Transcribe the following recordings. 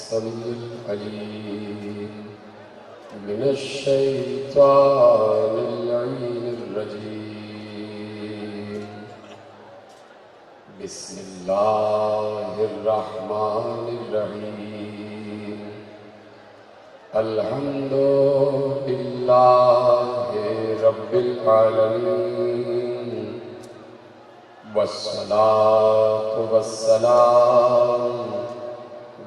السميع العليم من الشيطان اللعين الرجيم. بسم الله الرحمن الرحيم. الحمد لله رب العالمين، والصلاة والسلام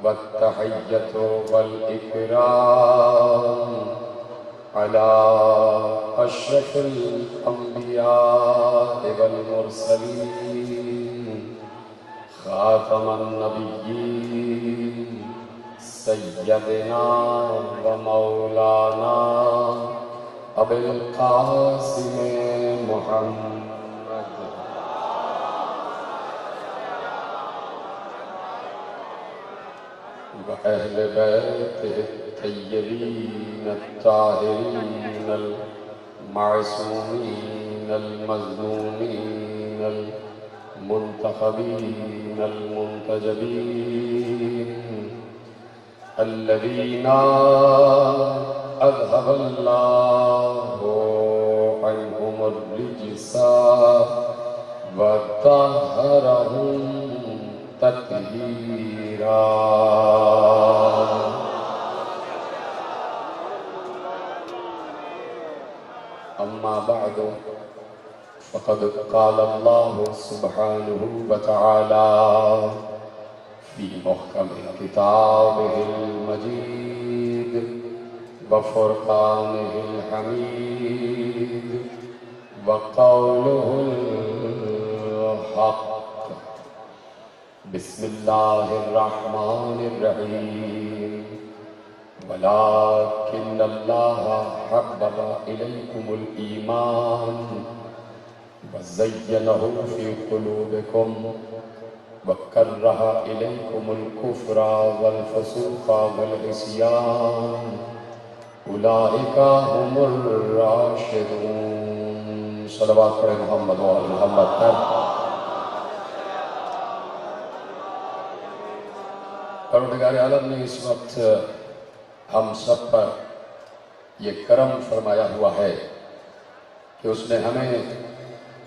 والتحية والإكرام على أشرف الأنبياء والمرسلين، خاتم النبيين سيدنا ومولانا أبي القاسم محمد وأهل بيته الطيبين الطاهرين المعصومين المظلومين المنتخبين المنتجبين، الذين أذهب الله عنهم الرجس وطهرهم تطهيرا. أما بعد، فقد قال الله سبحانه وتعالى في محكم كتابه المجيد وفرقانه الحميد وقوله الحق. بسم الله الرحمن الرحيم. ولكن الله حبب إليكم الإيمان وزينه في قلوبكم وكره إليكم الكفر والفسوق والعصيان، أولئك هم الراشدون. صلوات پر محمد و آل محمد پر. پروردگار عالم نے اس وقت ہم سب پر یہ کرم فرمایا ہوا ہے کہ اس نے ہمیں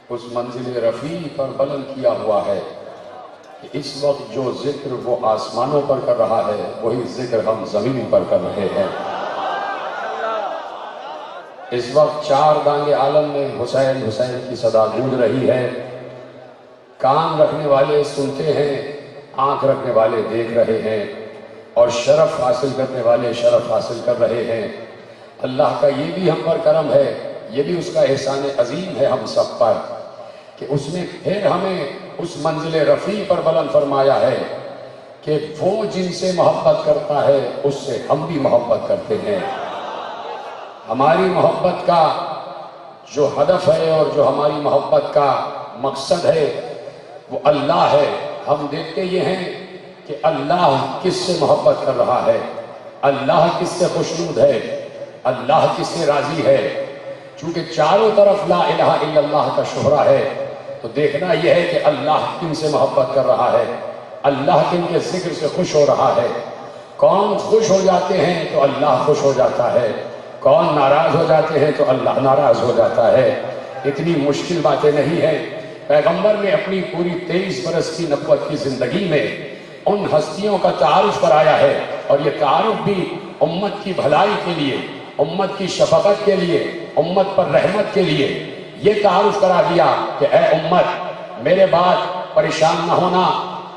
اس منزل رفیع پر بلند کیا ہوا ہے کہ اس وقت جو ذکر وہ آسمانوں پر کر رہا ہے وہی ذکر ہم زمین پر کر رہے ہیں. اس وقت چار دانگ عالم میں حسین حسین کی صدا گونج رہی ہے. کان رکھنے والے سنتے ہیں، آنکھ رکھنے والے دیکھ رہے ہیں، اور شرف حاصل کرنے والے شرف حاصل کر رہے ہیں. اللہ کا یہ بھی ہم پر کرم ہے، یہ بھی اس کا احسان عظیم ہے ہم سب پر کہ اس نے پھر ہمیں اس منزل رفیع پر بلند فرمایا ہے کہ وہ جن سے محبت کرتا ہے اس سے ہم بھی محبت کرتے ہیں. ہماری محبت کا جو ہدف ہے اور جو ہماری محبت کا مقصد ہے وہ اللہ ہے. ہم دیکھتے یہ ہیں کہ اللہ کس سے محبت کر رہا ہے، اللہ کس سے خوشنود ہے، اللہ کس سے راضی ہے. چونکہ چاروں طرف لا الہ الا اللہ کا شہرہ ہے تو دیکھنا یہ ہے کہ اللہ کن سے محبت کر رہا ہے، اللہ کن کے ذکر سے خوش ہو رہا ہے. کون خوش ہو جاتے ہیں تو اللہ خوش ہو جاتا ہے، کون ناراض ہو جاتے ہیں تو اللہ ناراض ہو جاتا ہے. اتنی مشکل باتیں نہیں ہیں. پیغمبر نے اپنی پوری 23 برس کی نبوت کی زندگی میں ان ہستیوں کا تعارف کرایا ہے، اور یہ تعارف بھی امت کی بھلائی کے لیے، امت کی شفقت کے لیے، امت پر رحمت کے لیے. یہ تعارف کرا دیا کہ اے امت، میرے بعد پریشان نہ ہونا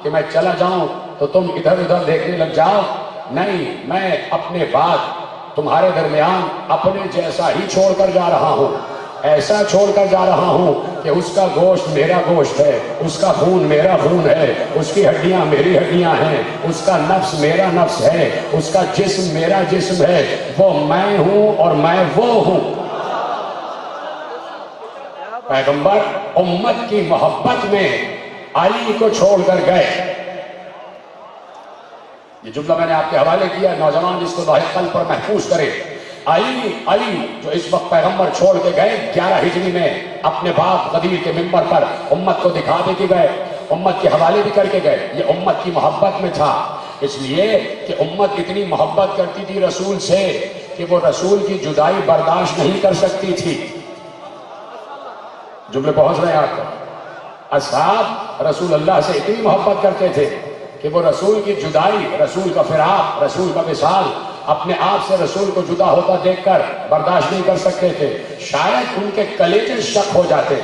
کہ میں چلا جاؤں تو تم ادھر ادھر دیکھنے لگ جاؤ. نہیں، میں اپنے بعد تمہارے درمیان اپنے جیسا ہی چھوڑ کر جا رہا ہوں، ایسا چھوڑ کر جا رہا ہوں کہ اس کا گوشت میرا گوشت ہے، اس کا خون میرا خون ہے، اس کی ہڈیاں میری ہڈیاں ہیں، اس کا نفس میرا نفس ہے، اس کا جسم میرا جسم ہے. وہ میں ہوں اور میں وہ ہوں. پیغمبر امت کی محبت میں علی کو چھوڑ کر گئے. یہ جملہ میں نے آپ کے حوالے کیا، نوجوان جس کو لاحق قلب پر محفوظ کرے. علی جو اس وقت پیغمبر چھوڑ کے گئے 11 ہجری میں اپنے باپ غدیر کے منبر پر امت کو دکھا دے کے گئے، امت کے حوالے بھی کر کے گئے. یہ امت کی محبت میں تھا. اس لیے کہ امت اتنی محبت کرتی تھی رسول سے کہ وہ رسول کی جدائی برداشت نہیں کر سکتی تھی. جملے پہنچ رہے ہیں آپ کو؟ اصحاب رسول اللہ سے اتنی محبت کرتے تھے کہ وہ رسول کی جدائی، رسول کا فراق، رسول کا وصال، اپنے آپ سے رسول کو جدا ہوتا دیکھ کر برداشت نہیں کر سکتے تھے. شاید ان کے کلیجے شک ہو جاتے.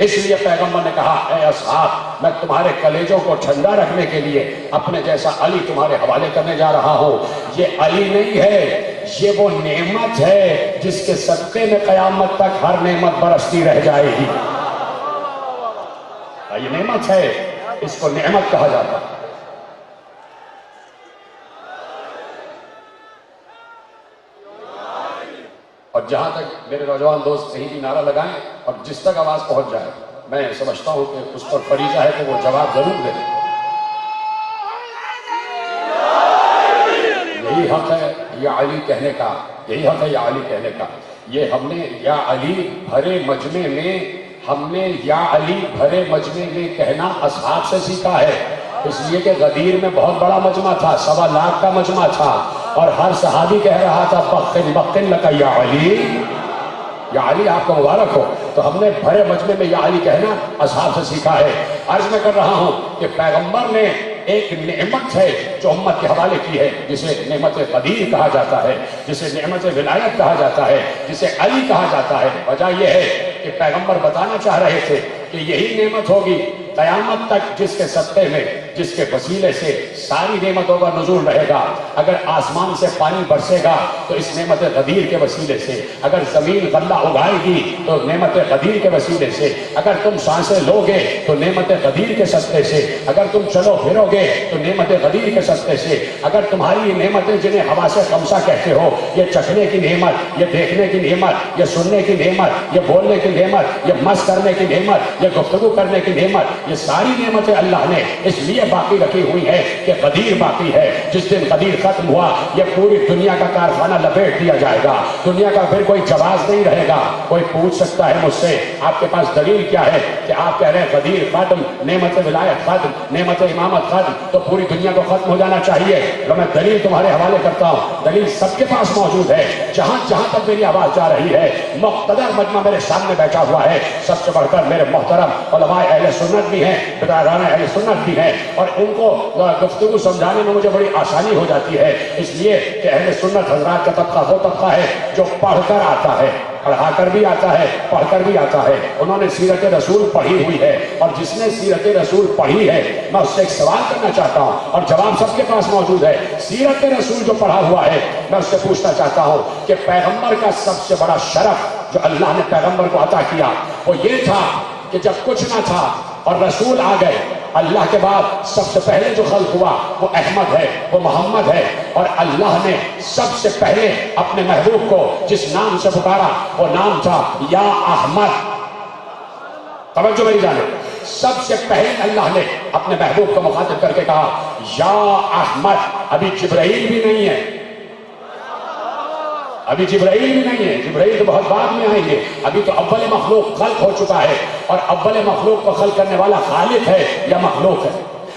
اس لیے پیغمبر نے کہا اے اصحاب میں تمہارے کلیجوں کو ٹھنڈا رکھنے کے لیے اپنے جیسا علی تمہارے حوالے کرنے جا رہا ہوں. یہ علی نہیں ہے، یہ وہ نعمت ہے جس کے صدقے میں قیامت تک ہر نعمت برستی رہ جائے گی. یہ نعمت ہے، اس کو نعمت کہا جاتا ہے. اور جہاں تک میرے نوجوان دوست کہیں بھی نعرہ لگائیں اور جس تک آواز پہنچ جائے، میں سمجھتا ہوں کہ اس پر فریضہ ہے کہ وہ جواب ضرور دے. یہی حق ہے یا علی کہنے کا، یہی حق ہے یا علی کہنے کا. یہ ہم نے یا علی بھرے مجمع میں، ہم نے یا علی بھرے مجمع میں کہنا اصحاب سے سیکھا ہے. اس لیے کہ غدیر میں بہت بڑا مجمع تھا، 1.25 لاکھ کا مجمع تھا، اور ہر صحابی کہہ رہا تھا بقن بقن لکا یا علی، یا علی آپ کو مبارک ہو. تو ہم نے بھرے مجمع میں یا علی کہنا اصحاب سے سیکھا ہے. عرض میں کر رہا ہوں کہ پیغمبر نے ایک نعمت ہے جو امت کے حوالے کی ہے، جسے نعمت قدیر کہا جاتا ہے، جسے نعمت ولایت کہا جاتا ہے، جسے علی کہا جاتا ہے. وجہ یہ ہے کہ پیغمبر بتانا چاہ رہے تھے کہ یہی نعمت ہوگی قیامت تک جس کے صدقے میں، جس کے وسیلے سے ساری نعمتوں کا نزول رہے گا. اگر آسمان سے پانی برسے گا تو اس نعمت غدیر کے وسیلے سے، اگر زمین غلہ اگائے گی تو نعمت غدیر کے وسیلے سے، اگر تم سانسیں لو گے تو نعمت غدیر کے صدقے سے، اگر تم چلو پھرو گے تو نعمت غدیر کے صدقے سے. اگر تمہاری یہ نعمتیں جنہیں حواس خمسہ کہتے ہو، یہ چکھنے کی نعمت، یہ دیکھنے کی نعمت، یہ سننے کی نعمت، یہ بولنے کی نعمت، یہ مس کرنے کی نعمت، یہ گفتگو کرنے کی نعمت، یہ ساری نعمتیں اللہ نے اس لیے باقی رکھی ہوئی ہے کہ قدیر باقی ہے. جس دن قدیر ختم ہوا یہ پوری دنیا کا کارخانہ لپیٹ دیا جائے گا. دنیا کا پھر کوئی جواز نہیں رہے گا. کوئی پوچھ سکتا ہے مجھ سے آپ کے پاس دلیل کیا ہے کہ آپ کہہ رہے ہیں قدیر ختم، نعمت ولایت ختم، نعمت امامت ختم، تو پوری دنیا کو ختم ہو جانا چاہیے. تو میں دلیل تمہارے حوالے کرتا ہوں. دلیل سب کے پاس موجود ہے. جہاں جہاں تک میری آواز جا رہی ہے مقتدر مجمع میرے سامنے بیٹھا ہوا ہے. سب سے بڑھ کر میرے محترم علماء اہل سنت بھی ہیں، بداران اہل سنت بھی ہیں، اور ان کو گفتگو سمجھانے میں مجھے بڑی آسانی ہو جاتی ہے. اس لیے کہ اہل سنت حضرات کا طبقہ وہ طبقہ ہے جو پڑھ کر آتا ہے، پڑھا کر بھی آتا ہے، پڑھ کر بھی آتا ہے. انہوں نے سیرت رسول پڑھی ہوئی ہے، اور جس نے سیرت رسول پڑھی ہے میں اس سے ایک سوال کرنا چاہتا ہوں اور جواب سب کے پاس موجود ہے. سیرت رسول جو پڑھا ہوا ہے میں اس سے پوچھنا چاہتا ہوں کہ پیغمبر کا سب سے بڑا شرف جو اللہ نے پیغمبر کو عطا کیا وہ یہ تھا کہ جب کچھ نہ تھا اور رسول آ گئے، اللہ کے بعد سب سے پہلے جو خلق ہوا وہ احمد ہے، وہ محمد ہے، اور اللہ نے سب سے پہلے اپنے محبوب کو جس نام سے پکارا وہ نام تھا یا احمد. توجہ میری جانب، سب سے پہلے اللہ نے اپنے محبوب کو مخاطب کر کے کہا یا احمد. ابھی جبرائیل بھی نہیں ہے، ابھی جبرائیل بھی نہیں ہے، جبرائیل تو بہت بعد میں آئیں گے. ابھی تو اول مخلوق خلق ہو چکا ہے، اور اول مخلوق کو خلق کرنے والا خالق ہے یا مخلوق ہے،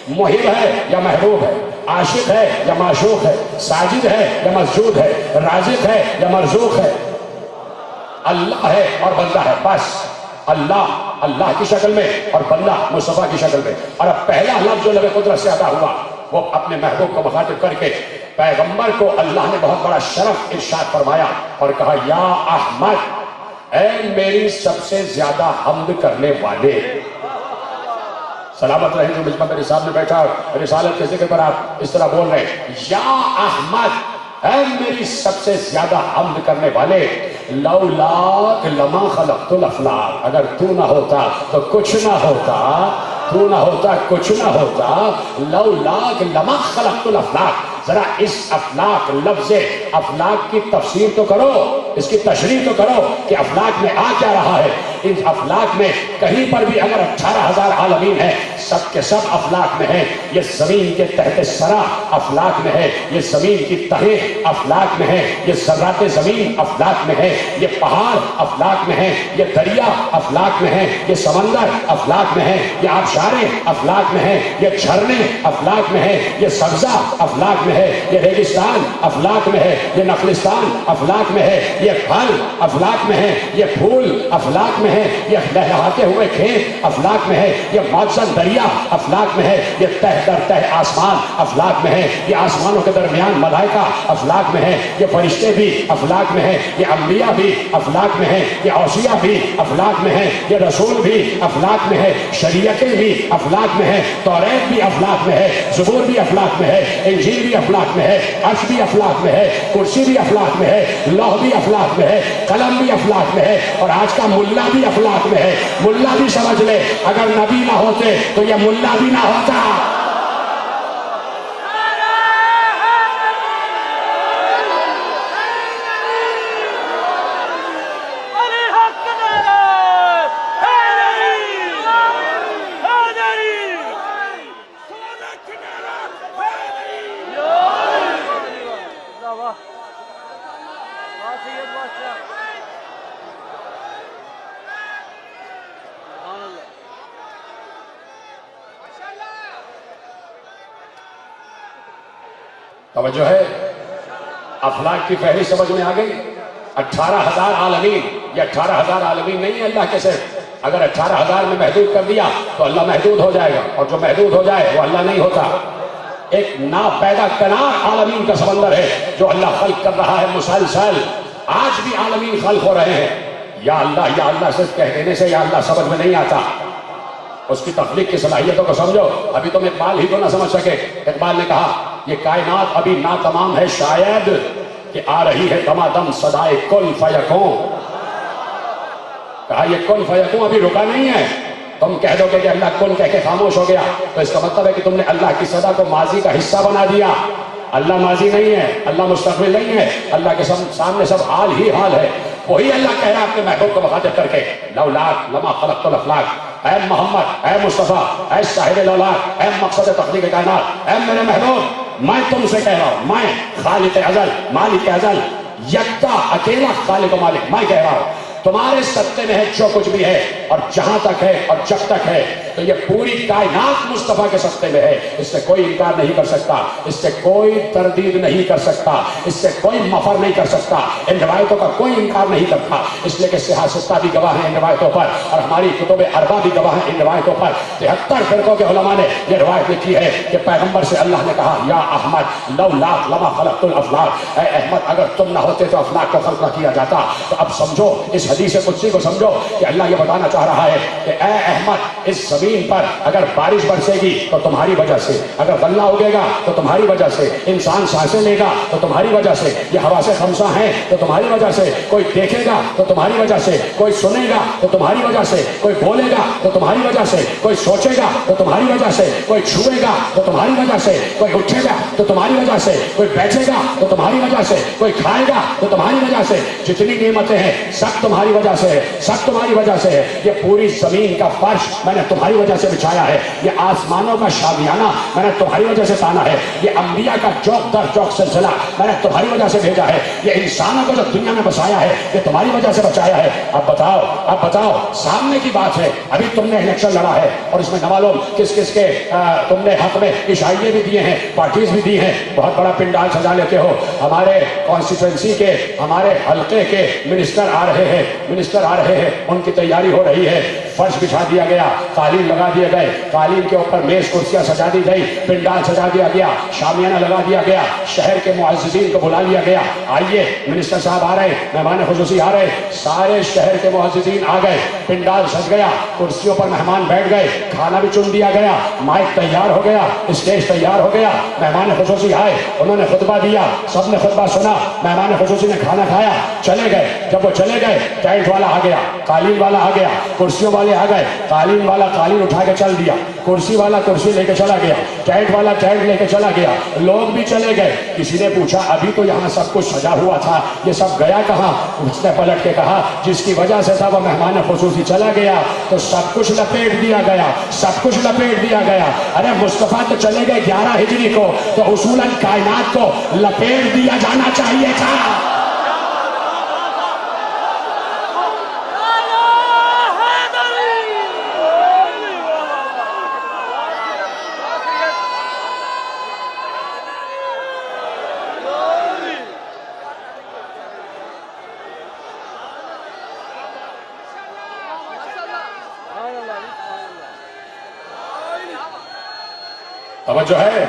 محب ہے یا محبوب ہے، عاشق ہے یا معشوق ہے، ساجد ہے یا مسجود ہے، رازق ہے یا مرزوق ہے. اللہ ہے اور بندہ ہے. بس اللہ کی شکل میں اور بندہ مصطفیٰ کی شکل میں. اور اب پہلا لفظ جو لب قدرت سے ادا ہوا وہ اپنے محبوب کو مخاطب کر کے پیغمبر کو اللہ نے بہت بڑا شرف ارشاد فرمایا اور کہا یا احمد، اے میری سب سے زیادہ حمد کرنے والے. سلامت رہیں جو مجمع میرے سامنے بیٹھا رسالت کے ذکر پر آپ اس طرح بول رہے ہیں یا احمد، اے میری سب سے زیادہ حمد کرنے والے. لولاک لما خلقت الافلاک، اگر تو نہ ہوتا تو کچھ نہ ہوتا، تو نہ ہوتا کچھ نہ ہوتا. لولاک لما خلقت الافلاک، ذرا اس افلاک لفظ افلاک کی تفسیر تو کرو، اس کی تشریح تو کرو کہ افلاک میں آ کیا رہا ہے۔ ان افلاک میں کہیں پر بھی اگر 18,000 عالمین ہیں، سب کے سب افلاک میں ہیں۔ یہ زمین کے تحت سرا افلاک میں ہے، یہ زمین کی تہیں افلاک میں ہے، یہ ذرات زمین افلاک میں ہے، یہ پہاڑ افلاک میں ہیں، یہ دریا افلاک میں ہیں، یہ سمندر افلاک میں ہیں، یہ آبشاریں افلاک میں ہیں، یہ جھرنے افلاک میں ہیں، یہ سبزہ افلاک میں ہے، یہ ریگستان افلاک میں ہے، یہ نخلستان افلاک میں ہے، یہ پھل افلاک میں ہے، یہ پھول افلاک میں ہے، یہ لہلہاتے ہوئے کھیت افلاک میں ہے، یہ معزز دریا افلاک میں ہے، یہ تہ در تہ آسمان افلاک میں ہے، یہ آسمانوں کے درمیان ملائکہ افلاک میں ہے، یہ فرشتے بھی افلاک میں ہیں، یہ انبیاء بھی افلاک میں ہیں، یہ اوصیاء بھی افلاک میں ہیں، یہ رسول بھی افلاک میں ہے، شریعتیں بھی افلاک میں ہیں، توریت بھی افلاک میں ہے، زبور بھی افلاک میں ہے، انجیل بھی افلاک میں ہے، عرش بھی افلاک میں ہے، کرسی بھی افلاک میں ہے، لوح بھی افلاک میں ہے، قلم بھی افلاک میں ہے، اور آج کا ملا بھی افلاک میں ہے۔ ملا بھی سمجھ لے اگر نبی نہ ہوتے تو یہ ملا بھی نہ ہوتا۔ توجہ ہے، افلاک کی فہرست سمجھ میں آ گئی۔ 18,000 عالمین، یہ 18,000 عالمین نہیں ہے اللہ کے صرف۔ اگر 18,000 میں محدود کر دیا تو اللہ محدود ہو جائے گا، اور جو محدود ہو جائے وہ اللہ نہیں ہوتا۔ ایک ناپیدا کنار عالمین کا سمندر ہے جو اللہ خلق کر رہا ہے مسلسل۔ آج بھی عالمین خلق ہو رہے ہیں۔ یا اللہ صرف کہہ دینے سے یا اللہ سمجھ میں نہیں آتا، اس کی تخلیق کی صلاحیتوں کو سمجھو۔ ابھی تم اقبال ہی کو نہ سمجھ سکے۔ اقبال نے کہا یہ کائنات ابھی ناتمام ہے شاید کہ آ رہی ہے دمادم صدائے کن فیکون۔ کہا یہ کن فیکون ابھی رکا نہیں ہے۔ تم کہہ دو کہ اللہ کن کہہ کے خاموش ہو گیا تو اس کا مطلب ہے کہ تم نے اللہ کی صدا کو ماضی کا حصہ بنا دیا۔ اللہ ماضی نہیں ہے، اللہ مستقبل نہیں ہے، اللہ کے سامنے سب حال ہی حال ہے۔ وہی اللہ کہہ رہا ہے اپنے محبوب کو مخاطب کر کے، لولاک لما خلقت الافلاک، اے محمد، اے مصطفیٰ، اے صاحب لولاک، اے مقصد تخلیق کائنات، اے میرے محبوب، میں تم سے کہہ رہا ہوں، میں خالق ازل، مالک ازل، یکتا اکیلا خالق و مالک، میں کہہ رہا ہوں تمہارے سطح میں ہے جو کچھ بھی ہے، اور جہاں تک ہے اور جب تک ہے، تو یہ پوری کائنات مصطفیٰ کے سطح میں ہے۔ اس سے کوئی انکار نہیں کر سکتا، اس سے کوئی تردید نہیں کر سکتا، اس سے کوئی مفر نہیں کر سکتا، ان روایتوں کا کوئی انکار نہیں کرتا، اس لیے کہ صحاح ستہ بھی گواہ ہیں ان روایتوں پر، اور ہماری کتب اربع بھی گواہ ہیں ان روایتوں پر۔ 73 فرقوں کے علماء نے یہ روایت لکھی ہے کہ پیغمبر سے اللہ نے کہا یا احمد لولاک لما خلقت الافلاک، اے احمد اگر تم نہ ہوتے تو افلاک کو خلق نہ کیا جاتا۔ تو اب سمجھو اس حدیث قدسی کو سمجھو کہ اللہ یہ بتانا چاہ رہا ہے کہ اے احمد اس زمین پر اگر بارش برسے گی تو تمہاری وجہ سے، اگر غلہ اگے گا تو تمہاری وجہ سے، انسان سانسیں لے گا تو تمہاری وجہ سے، یہ حواس خمسہ ہیں تو تمہاری وجہ سے، کوئی دیکھے گا تو تمہاری وجہ سے، کوئی سنے گا تو تمہاری وجہ سے، کوئی بولے گا تو تمہاری وجہ سے، کوئی سوچے گا تو تمہاری وجہ سے، کوئی چھوئے گا تو تمہاری وجہ سے، کوئی اٹھے گا تو تمہاری وجہ سے، کوئی بیٹھے گا تو تمہاری وجہ سے، کوئی کھائے گا تو تمہاری وجہ سے۔ جتنی نعمتیں ہیں سب تمہاری وجہ سے ہے، سب تمہاری وجہ سے ہے۔ یہ پوری زمین کا فرش میں نے تمہاری وجہ سے بچھایا ہے، یہ آسمانوں کا شامیانہ میں نے تمہاری وجہ سے تانا ہے، یہ انبیاء کا چوک در چوک سلسلہ میں نے تمہاری وجہ سے بھیجا ہے، یہ انسانوں کو جو دنیا میں بسایا ہے یہ تمہاری وجہ سے بچایا ہے۔ اب بتاؤ سامنے کی بات ہے، ابھی تم نے الیکشن لڑا ہے اور اس میں نہ معلوم کس کس کے تم نے حق میں اشاریے بھی دیے ہیں، پارٹیز بھی دی ہیں، بہت بڑا پنڈال سجا لیتے ہو۔ ہمارے کانسٹیچوئنسی کے، ہمارے حلقے کے منسٹر آ رہے ہیں، ان کی تیاری ہو رہی ہے، فرش بچھا دیا گیا، قالین لگا دیے گئے، قالین کے اوپر میز کرسیاں سجا دی گئی، پنڈال سجا دیا گیا، شامیانہ لگا دیا گیا، شہر کے معززین کو بلا لیا گیا، آئیے منسٹر صاحب آ رہے ہیں، مہمان خصوصی آ رہے ہیں، سارے شہر کے معززین آ گئے، پنڈال سج گیا، کرسیوں پر مہمان بیٹھ گئے، کھانا بھی چن دیا گیا، مائک تیار ہو گیا، اسٹیج تیار ہو گیا، مہمان خصوصی آئے، انہوں نے خطبہ دیا، سب نے خطبہ سنا، مہمان خصوصی نے کھانا کھایا، چلے گئے۔ جب وہ چلے گئے ٹینٹ والا آ گیا، قالین والا آ گیا، کرسیوں والے آ گئے، قالین والا قالین اٹھا کے چل دیا، کرسی والا کرسی لے کے چلا گیا، ٹینٹ والا ٹینٹ لے کے چلا گیا، لوگ بھی چلے گئے۔ کسی نے پوچھا ابھی تو یہاں سب کچھ سجا ہوا تھا، یہ سب گیا کہاں؟ اس نے پلٹ کے کہا جس کی وجہ سے تھا وہ مہمان خصوصی چلا گیا تو سب کچھ لپیٹ دیا گیا، سب کچھ لپیٹ دیا گیا۔ ارے مصطفیٰ تو چلے گئے 11 ہجری کو، تو اصولاً کائنات کو لپیٹ دیا جانا چاہیے تھا۔ توجہ ہے،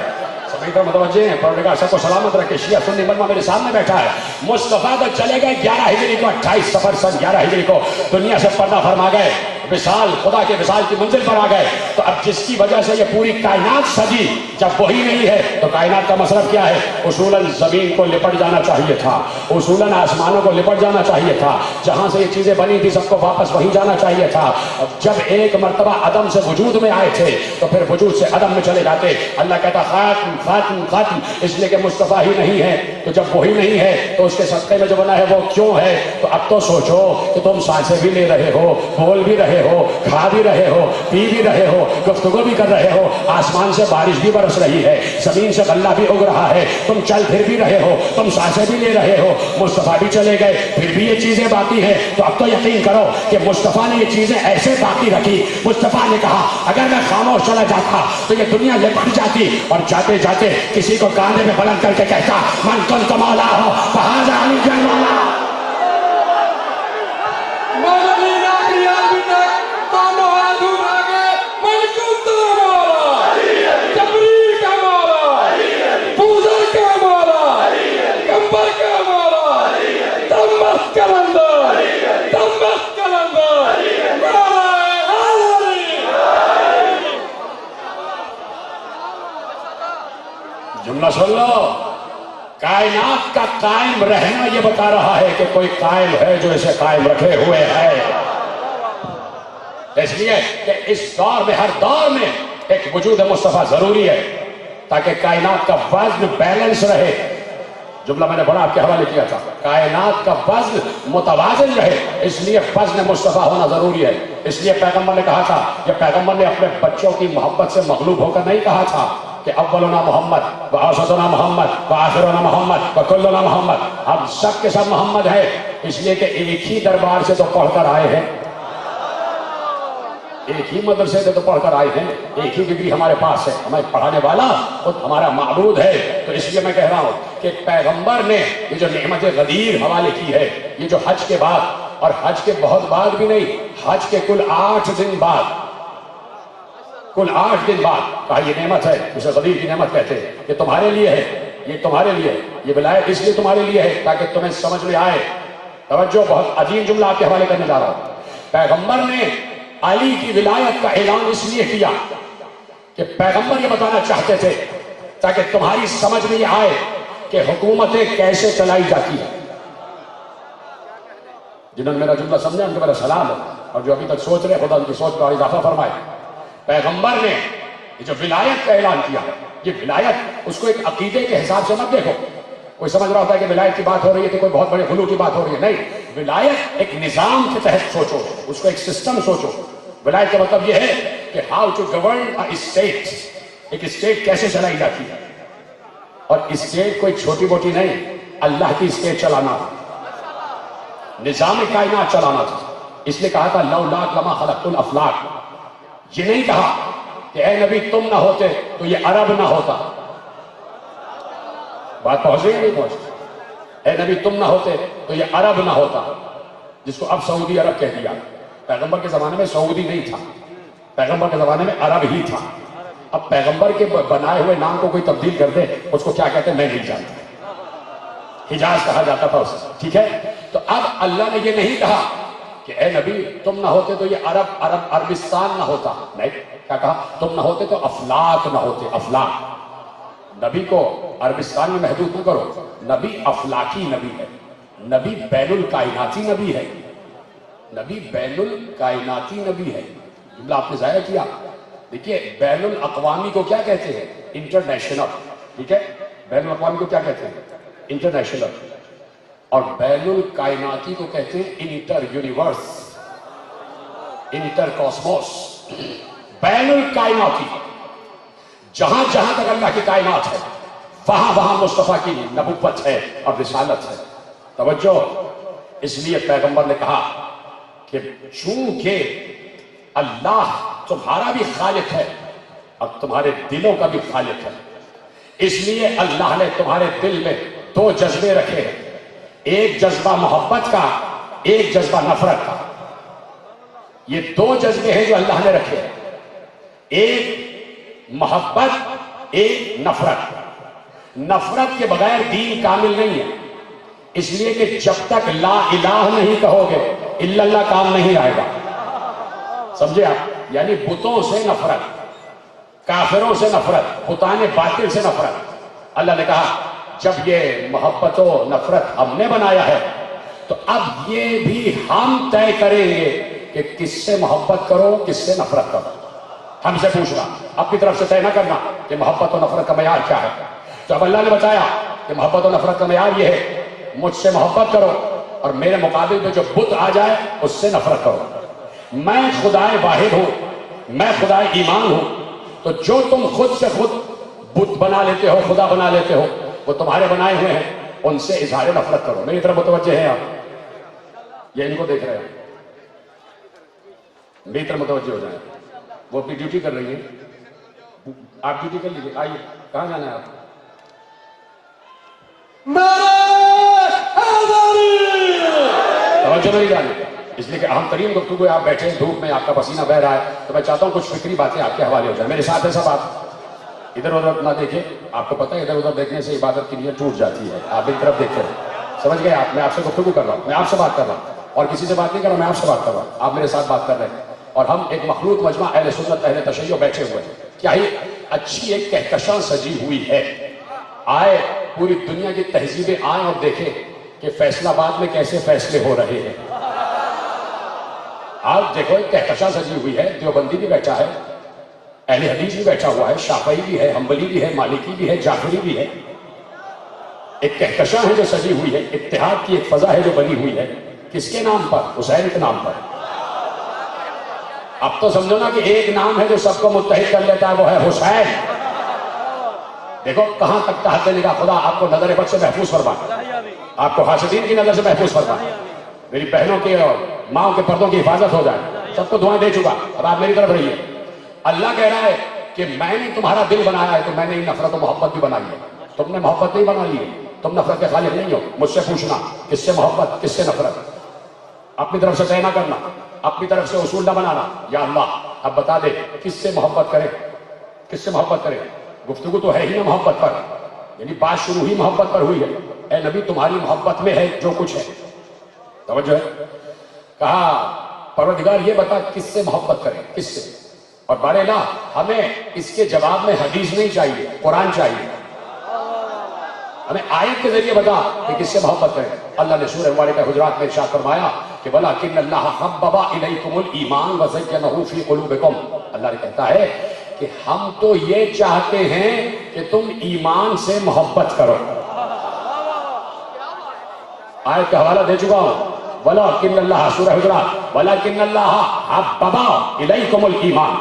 سبھی پر متوجہ ہیں، پروردگار سب کو سلامت رکھے۔ شیعہ سنی مجمع میرے سامنے بیٹھا ہے۔ مصطفیٰ تو چلے گئے 11 ہجری کو، 28 صفر سن 11 ہجری کو دنیا سے پردہ فرما گئے، وصال خدا کے وصال کی منزل پر آ گئے۔ تو اب جس کی وجہ سے یہ پوری کائنات سجی، جب وہی نہیں ہے تو کائنات کا مطلب کیا ہے؟ اصولاً زمین کو لپٹ جانا چاہیے تھا، اصولاً آسمانوں کو لپٹ جانا چاہیے تھا، جہاں سے یہ چیزیں بنی تھی سب کو واپس وہیں جانا چاہیے تھا۔ جب ایک مرتبہ عدم سے وجود میں آئے تھے تو پھر وجود سے عدم میں چلے جاتے۔ اللہ کہتا خاتم خاتم خاتم، اس لیے کہ مصطفیٰ ہی نہیں ہے، تو جب وہی نہیں ہے تو اس کے صدقے میں جو بنا ہے وہ کیوں ہے؟ تو اب تو سوچو کہ تم سانسیں بھی لے رہے ہو، بول بھی رہے ہو، کھا بھی رہے ہو، پی بھی رہے ہو، گفتگو بھی کر رہے ہو، آسمان سے بارش بھی برس رہی ہے، زمین سے غلہ بھی اگ رہا ہے، تم چل پھر بھی رہے ہو، تم سانسیں بھی لے رہے ہو، مصطفیٰ بھی چلے گئے پھر بھی یہ چیزیں باقی ہیں۔ تو اب تو یقین کرو کہ مصطفیٰ نے یہ چیزیں ایسے باقی رکھی۔ مصطفیٰ نے کہا اگر میں خاموش چلا جاتا تو یہ دنیا لپٹ جاتی، اور جاتے جاتے کسی کو کاندھے میں بلند کر کے کہتا من کنت مولا ہو فہذا علی جل مولا۔ جملہ سن لو، کائنات کا قائم رہنا یہ بتا رہا ہے کہ کوئی قائم ہے جو اسے قائم رکھے ہوئے ہے۔ اس لیے کہ اس دور میں، ہر دور میں ایک وجود مصطفیٰ ضروری ہے تاکہ کائنات کا وزن بیلنس رہے۔ جملہ میں نے بڑا آپ کے حوالے کیا تھا، کائنات کا وزن متوازن رہے، اس لیے وزن مصطفیٰ ہونا ضروری ہے۔ اس لیے پیغمبر نے کہا تھا، یہ پیغمبر نے اپنے بچوں کی محبت سے مغلوب ہو کر نہیں کہا تھا کہ اولنا محمد وآوسطنا محمد وآخرنا محمد وکلنا محمد، ہم سب کے سب محمد ہیں، اس لیے کہ ایک ہی دربار سے تو پڑھ کر آئے ہیں، ایک ہی مدرسے سے تو پڑھ کر آئے ہیں، ایک ہی ڈگری ہمارے پاس ہے، ہمیں پڑھانے والا خود ہمارا معبود ہے۔ تو اس لیے میں کہہ رہا ہوں کہ پیغمبر نے یہ جو نعمت غدیر حوالے کی ہے، یہ جو حج کے بعد، اور حج کے بہت بعد بھی نہیں، حج کے کل 8 دن بعد، کل 8 دن بعد کہا یہ نعمت ہے، اسے غدیر کی نعمت کہتے ہیں، یہ تمہارے لیے ہے، یہ تمہارے لیے ہے، یہ ولایت اس لیے تمہارے لیے ہے تاکہ تمہیں سمجھ میں آئے۔ توجہ، بہت عظیم جملہ آپ کے حوالے کرنے جا رہا ہوں۔ پیغمبر نے علی کی ولایت کا اعلان اس لیے کیا کہ پیغمبر یہ بتانا چاہتے تھے تاکہ تمہاری سمجھ میں یہ آئے کہ حکومتیں کیسے چلائی جاتی ہیں۔ جنہوں نے میرا جملہ سمجھا ان کو میرا سلام ہے، اور جو ابھی تک سوچ رہے خدا ان کی سوچ کا اضافہ فرمائے۔ پیغمبر نے یہ جو ولایت کا اعلان کیا، یہ ولایت اس کو ایک عقیدے کے حساب سے مت دیکھو۔ کوئی سمجھ رہا ہوتا ہے کہ ولایت کی بات ہو رہی ہے تو کوئی بہت بڑے غلو کی بات ہو رہی ہے، نہیں، ولایت ایک نظام کے تحت سوچو، اس کو ایک سسٹم سوچو۔ ولایت کا مطلب یہ ہے کہ how to govern a state, ایک اسٹیٹ کیسے چلائی جاتی ہے، اور اسٹیٹ کوئی چھوٹی موٹی نہیں، اللہ کی اسٹیٹ چلانا، نظام کائنات چلانا تھا۔ اس لیے کہا تھا لولاک لما خلقت الافلاک، یہ نہیں کہا کہ اے نبی تم نہ ہوتے تو یہ عرب نہ ہوتا۔ بات پہنچ رہی ہے نہیں پہنچ؟ اے نبی تم نہ ہوتے تو یہ عرب نہ ہوتا، جس کو اب سعودی عرب کہہ دیا۔ پیغمبر کے زمانے میں سعودی نہیں تھا، پیغمبر کے زمانے میں عرب ہی تھا۔ اب پیغمبر کے بنائے ہوئے نام کو کوئی تبدیل کر دے، اس کو کیا کہتے ہیں میں نہیں جانتا، حجاز کہا جاتا تھا اسے، ٹھیک ہے؟ تو اب اللہ نے یہ نہیں کہا کہ اے نبی تم نہ ہوتے تو یہ عربستان نہ ہوتا، نہیں، کیا کہا؟ تم نہ ہوتے تو افلاک نہ ہوتے، افلاک۔ نبی کو عربستان میں محدود نہ کرو، نبی افلاکی نبی ہے، نبی بین الکائناتی نبی ہے۔ نبی بین الکائناتی نبی ہے، جملہ آپ نے ضائع کیا. دیکھیے بین الاقوامی کو کیا کہتے ہیں؟ انٹرنیشنل. ٹھیک ہے، بین الاقوامی کو کیا کہتے ہیں؟ انٹرنیشنل. اور بین الکائناتی کو کہتے ہیں انٹر یونیورس، انٹر کاسموس. بین الکائناتی، جہاں جہاں تک اللہ کی کائنات ہے وہاں وہاں مصطفیٰ کی نبوت ہے اور رسالت ہے. توجہ، اس لیے پیغمبر نے کہا کہ چونکہ اللہ تمہارا بھی خالق ہے اور تمہارے دلوں کا بھی خالق ہے، اس لیے اللہ نے تمہارے دل میں دو جذبے رکھے ہیں، ایک جذبہ محبت کا، ایک جذبہ نفرت کا. یہ دو جذبے ہیں جو اللہ نے رکھے ہیں، ایک محبت، ایک نفرت. نفرت کے بغیر دین کامل نہیں ہے، اس لیے کہ جب تک لا الہ نہیں کہو گے الا اللہ کام نہیں آئے گا. سمجھے آپ؟ یعنی بتوں سے نفرت، کافروں سے نفرت، بتان باطل سے نفرت. اللہ نے کہا جب یہ محبت و نفرت ہم نے بنایا ہے تو اب یہ بھی ہم طے کریں گے کہ کس سے محبت کرو کس سے نفرت کرو. ہم سے پوچھنا، اپنی طرف سے طے نہ کرنا کہ محبت و نفرت کا معیار کیا ہے. تو اب اللہ نے بتایا کہ محبت و نفرت کا معیار یہ ہے، مجھ سے محبت کرو اور میرے مقابل میں جو بت آ جائے اس سے نفرت کرو. میں خدائے واحد ہوں، میں خدائے ایمان ہوں. تو جو تم خود سے خود بت بنا لیتے ہو، خدا بنا لیتے ہو، وہ تمہارے بنائے ہوئے ہیں، ان سے اظہار نفرت کرو. میری طرف متوجہ ہیں آپ؟ یہ ان کو دیکھ رہے ہیں، میری طرف متوجہ ہو جائیں. وہ اپنی ڈیوٹی کر رہی ہے، آپ ڈیوٹی کر لیجیے. آئیے، کہاں جانا ہے آپ؟ توجہ نہیں ڈالیں، اس لیے کہ اہم ترین گفتگو آپ بیٹھے ہیں، دھوپ میں آپ کا پسینہ بہ رہا ہے، تو میں چاہتا ہوں کچھ فکری باتیں آپ کے حوالے ہو جائیں. میرے ساتھ ہے سب. آپ ادھر ادھر نہ دیکھیں، آپ کو پتہ ہے ادھر ادھر دیکھنے سے عبادت کی نیت ٹوٹ جاتی ہے. آپ ایک طرف دیکھتے ہیں، سمجھ گئے آپ؟ میں آپ سے گفتگو کر رہا ہوں، میں آپ سے بات کر رہا ہوں اور کسی سے بات نہیں کر رہا. میں آپ سے بات کر رہا ہوں، آپ میرے ساتھ بات کر رہے ہیں اور ہم ایک مخلوط مجمع اہل سنت اہل تشیع بیٹھے ہوئے ہیں. کیا ہی اچھی ایک کہکشاں سجی ہوئی ہے. آئے پوری دنیا کی تہذیبیں آئیں اور دیکھیں کہ فیصل آباد میں کیسے فیصلے ہو رہے ہیں. آپ دیکھو ایک کہکشاں سجی ہوئی ہے، دیوبندی بھی بیٹھا ہے، اہل حدیث بھی بیٹھا ہوا ہے، شافعی بھی ہے، حنبلی بھی ہے، مالکی بھی ہے، جعفری بھی ہے. ایک کہکشاں ہے جو سجی ہوئی ہے، اتحاد کی ایک فضا ہے جو بنی ہوئی ہے. کس کے نام پر؟ حسین کے نام پر. اب تو سمجھو نا کہ ایک نام ہے جو سب کو متحد کر لیتا ہے، وہ ہے حسین. دیکھو کہاں تک کا حد نگاہ. خدا آپ کو نظر بد سے محفوظ فرمائے، آپ کو حاسدین کی نظر سے محفوظ فرمائے. میری بہنوں کے اور ماؤں کے پردوں کی حفاظت ہو جائے. سب کو دعائیں دے چکا، اب آپ میری طرف رہیے. اللہ کہہ رہا ہے کہ میں نے تمہارا دل بنایا ہے تو میں نے نفرت و محبت بھی بنائی ہے. تم نے محبت نہیں بنا لی ہے، تم نفرت کے خالق نہیں ہو. مجھ سے پوچھنا کس سے محبت کس سے نفرت. اپنی طرف سے طے نہ کرنا، اپنی طرف سے اصول نہ بنانا. یا اللہ اب بتا دے کس سے محبت کرے، کس سے محبت کرے. گفتگو تو ہے ہی نا محبت پر، یعنی بات شروع ہی محبت پر ہوئی ہے. اے نبی تمہاری محبت میں ہے جو کچھ ہے. توجہ ہے. کہا پروردگار یہ بتا کس سے محبت کریں، کس سے. اور بارے لا ہمیں اس کے جواب میں حدیث نہیں چاہیے، قرآن چاہیے. ہمیں آیت کے ذریعے بتا کہ کس سے محبت کریں. اللہ نے سورہ مبارکہ حجرات میں ارشاد فرمایا کہ وَلَٰكِنَّ اللَّهَ حَبَّبَ إِلَيْكُمُ الْإِيمَانَ وَزَيَّنَهُ فِي قُلُوبِكُمْ. اللہ نے کہتا ہے کہ ہم تو یہ چاہتے ہیں کہ تم ایمان سے محبت کرو. آیت کا حوالہ دے چکا ہوں. وَلَٰكِنَّ اللَّهَ سورہ حجرات وَلَٰكِنَّ اللَّهَ حَبَّبَ إِلَيْكُمُ الْإِيمَانَ.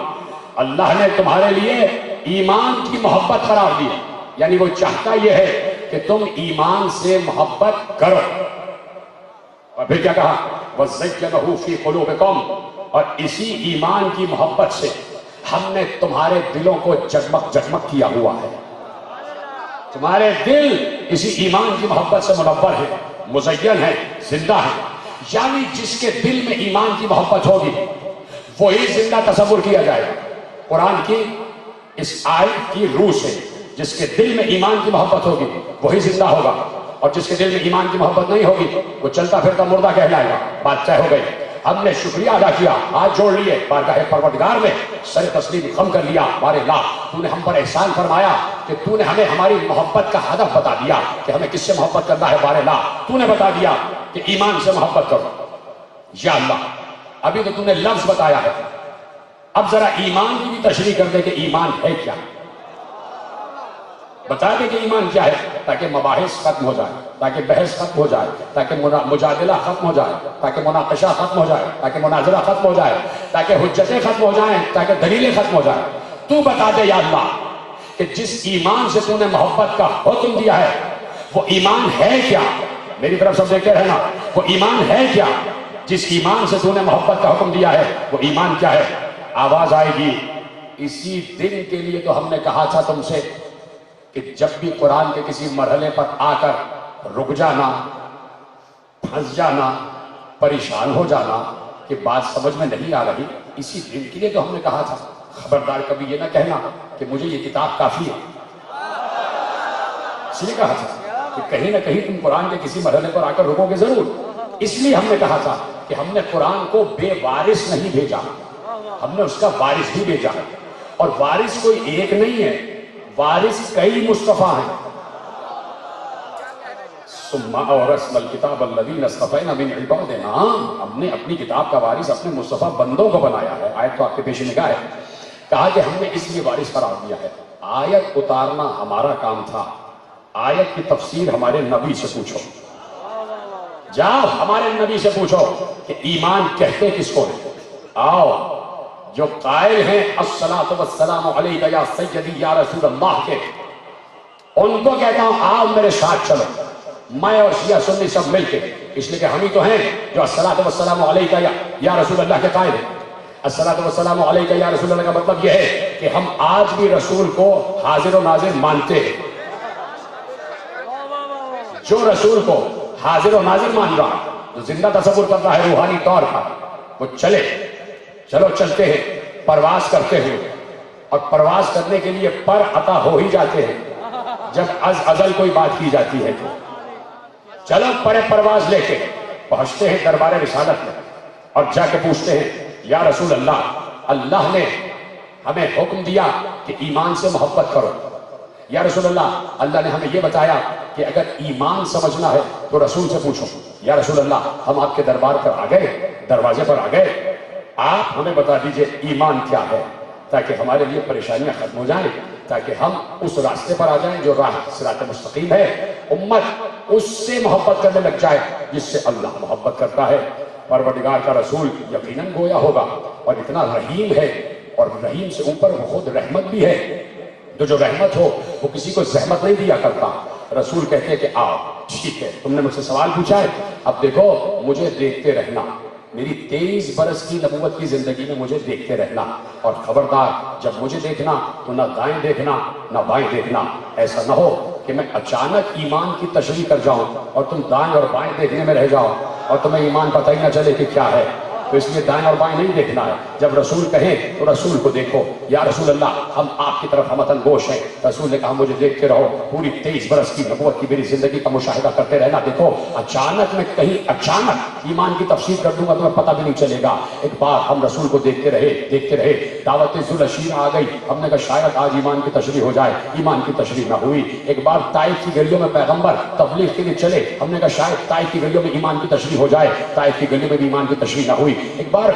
اللہ نے تمہارے لیے ایمان کی محبت قرار دی، یعنی وہ چاہتا یہ ہے کہ تم ایمان سے محبت کرو. اور پھر کیا کہا؟ وَزَيَّنَهُ فِي قُلُوبِكُمْ. اور اسی ایمان کی محبت سے ہم نے تمہارے دلوں کو جگمگ جگمگ کیا ہوا ہے. تمہارے دل اسی ایمان کی محبت سے منور ہے، مزین ہے، زندہ ہے. یعنی جس کے دل میں ایمان کی محبت ہوگی وہی زندہ تصور کیا جائے گا. قرآن کی اس آیت کی روح سے جس کے دل میں ایمان کی محبت ہوگی وہی زندہ ہوگا، اور جس کے دل میں ایمان کی محبت نہیں ہوگی وہ چلتا پھرتا مردہ کہلائے گا. بات طے ہو گئی. ہم نے شکریہ ادا کیا، ہاتھ جوڑ لیے بارگاہ پروردگار میں، سر تسلیم خم کر لیا. بارے لا تو نے ہم پر احسان فرمایا کہ تو نے ہمیں ہماری محبت کا ہدف بتا دیا کہ ہمیں کس سے محبت کرنا ہے. بارے لا تو نے بتا دیا کہ ایمان سے محبت کرو. یا اللہ ابھی تو تم نے لفظ بتایا ہے، اب ذرا ایمان کی بھی تشریح کر دے کہ ایمان ہے کیا، بتا دے کہ ایمان کیا ہے، تاکہ مباحث ختم ہو جائے، تاکہ بحث ختم ہو جائے، تاکہ مجادلہ ختم ہو جائے، تاکہ مناقشہ ختم ہو جائے، تاکہ مناظرہ ختم ہو جائے، تاکہ حجتیں ختم ہو جائیں، تاکہ دلیلیں ختم ہو جائیں۔ تو بتا دے یا اللہ کہ جس ایمان سے تو نے محبت کا حکم دیا ہے وہ ایمان ہے کیا؟ میری طرف سب دیکھتے رہنا، وہ ایمان ہے کیا؟ جس ایمان سے تو نے محبت کا حکم دیا ہے وہ ایمان کیا ہے؟ آواز آئے گی۔ اسی دن کے لیے تو ہم نے کہا تھا تم سے کہ جب بھی قرآن کے کسی مرحلے پر آ کر رک جانا، پھنس جانا، پریشان ہو جانا کہ بات سمجھ میں نہیں آ رہی، اسی دن کے لیے تو ہم نے کہا تھا، خبردار کبھی یہ نہ کہنا کہ مجھے یہ کتاب کافی ہے۔ اس لیے کہا تھا کہ کہیں نہ کہیں تم قرآن کے کسی مرحلے پر آ کر رکو گے ضرور، اس لیے ہم نے کہا تھا کہ ہم نے قرآن کو بے وارث نہیں بھیجا، ہم نے اس کا وارث بھی بھیجا ہے، اور وارث کوئی ایک نہیں ہے، وارث کئی مصطفیٰ ہیں۔ ثم اورثنا الکتاب الذین اصطفینا من عبادنا، ہم نے اپنی کتاب کا وارث اپنے مصطفیٰ بندوں کو بنایا ہے۔ آیت تو آپ کے پیش نگاہ ہے، کہا کہ ہم نے اس لیے وارث قرار دیا ہے۔ آیت اتارنا ہمارا کام تھا، آیت کی تفسیر ہمارے نبی سے پوچھو، جاؤ ہمارے نبی سے پوچھو کہ ایمان کہتے کس کو ہے۔ آؤ جو قائل ہیں الصلاۃ والسلام علیک یا سیدی یا رسول اللہ کے، ان کو کہتا ہوں آؤ میرے ساتھ چلو، میں اور شیعہ سنی سب مل کے، اس لیے کہ ہم ہی تو ہیں جو الصلاۃ والسلام علیک یا رسول اللہ کے قائل ہیں۔ الصلاۃ والسلام علیک یا رسول اللہ کا مطلب یہ ہے کہ ہم آج بھی رسول کو حاضر و ناظر مانتے ہیں۔ جو رسول کو حاضر و ناظر مان رہا، جو زندہ تصور کرتا ہے روحانی طور پر، وہ چلو چلتے ہیں پرواز کرتے ہوئے، اور پرواز کرنے کے لیے پر عطا ہو ہی جاتے ہیں جب از ازل کوئی بات کی جاتی ہے تو چلو پرواز لے کے پہنچتے ہیں دربار رسالت میں، اور جا کے پوچھتے ہیں یا رسول اللہ، اللہ نے ہمیں حکم دیا کہ ایمان سے محبت کرو۔ یا رسول اللہ، اللہ نے ہمیں یہ بتایا کہ اگر ایمان سمجھنا ہے تو رسول سے پوچھو۔ یا رسول اللہ، ہم آپ کے دربار پر آ گئے، دروازے پر آ گئے، آپ ہمیں بتا دیجئے ایمان کیا ہے، تاکہ ہمارے لیے پریشانیاں ختم ہو جائیں، تاکہ ہم اس راستے پر آ جائیں جو راہ صراط مستقیم ہے، امت اس سے محبت کرنے لگ جائے جس سے اللہ محبت کرتا ہے۔ پروردگار کا رسول یقیناً گویا ہوگا، اور اتنا رحیم ہے، اور رحیم سے اوپر وہ خود رحمت بھی ہے، تو جو رحمت ہو وہ کسی کو زحمت نہیں دیا کرتا۔ رسول کہتے ہیں کہ آؤ، ٹھیک ہے تم نے مجھ سے سوال پوچھا ہے، اب دیکھو مجھے دیکھتے رہنا، میری 23 برس کی نبوت کی زندگی میں مجھے دیکھتے رہنا، اور خبردار جب مجھے دیکھنا تو نہ دائیں دیکھنا نہ بائیں دیکھنا، ایسا نہ ہو کہ میں اچانک ایمان کی تشریح کر جاؤں اور تم دائیں اور بائیں دیکھنے میں رہ جاؤ اور تمہیں ایمان پتہ ہی نہ چلے کہ کیا ہے۔ تو اس لیے دائیں اور بائیں نہیں دیکھنا ہے، جب رسول کہیں تو رسول کو دیکھو۔ یا رسول اللہ، ہم آپ کی طرف ہمتن گوش ہیں۔ رسول نے کہا مجھے دیکھتے رہو، پوری 23 برس کی نبوت کی میری زندگی کا مشاہدہ کرتے رہنا، دیکھو اچانک میں کہیں اچانک ایمان کی تفسیر کر دوں گا تمہیں پتہ بھی نہیں چلے گا۔ ایک بار ہم رسول کو دیکھتے رہے، دعوت ذوالعشیر آ گئی، ہم نے کہا شاید آج ایمان کی تشریح ہو جائے، ایمان کی تشریح نہ ہوئی۔ ایک بار طائف کی گلیوں میں پیغمبر تبلیغ کے لیے چلے، ہم نے کہا شاید طائف کی گلیوں میں ایمان کی تشریح ہو جائے، طائف کی گلیوں میں بھی ایمان کی تشریح نہ ہوئی۔ ایک بار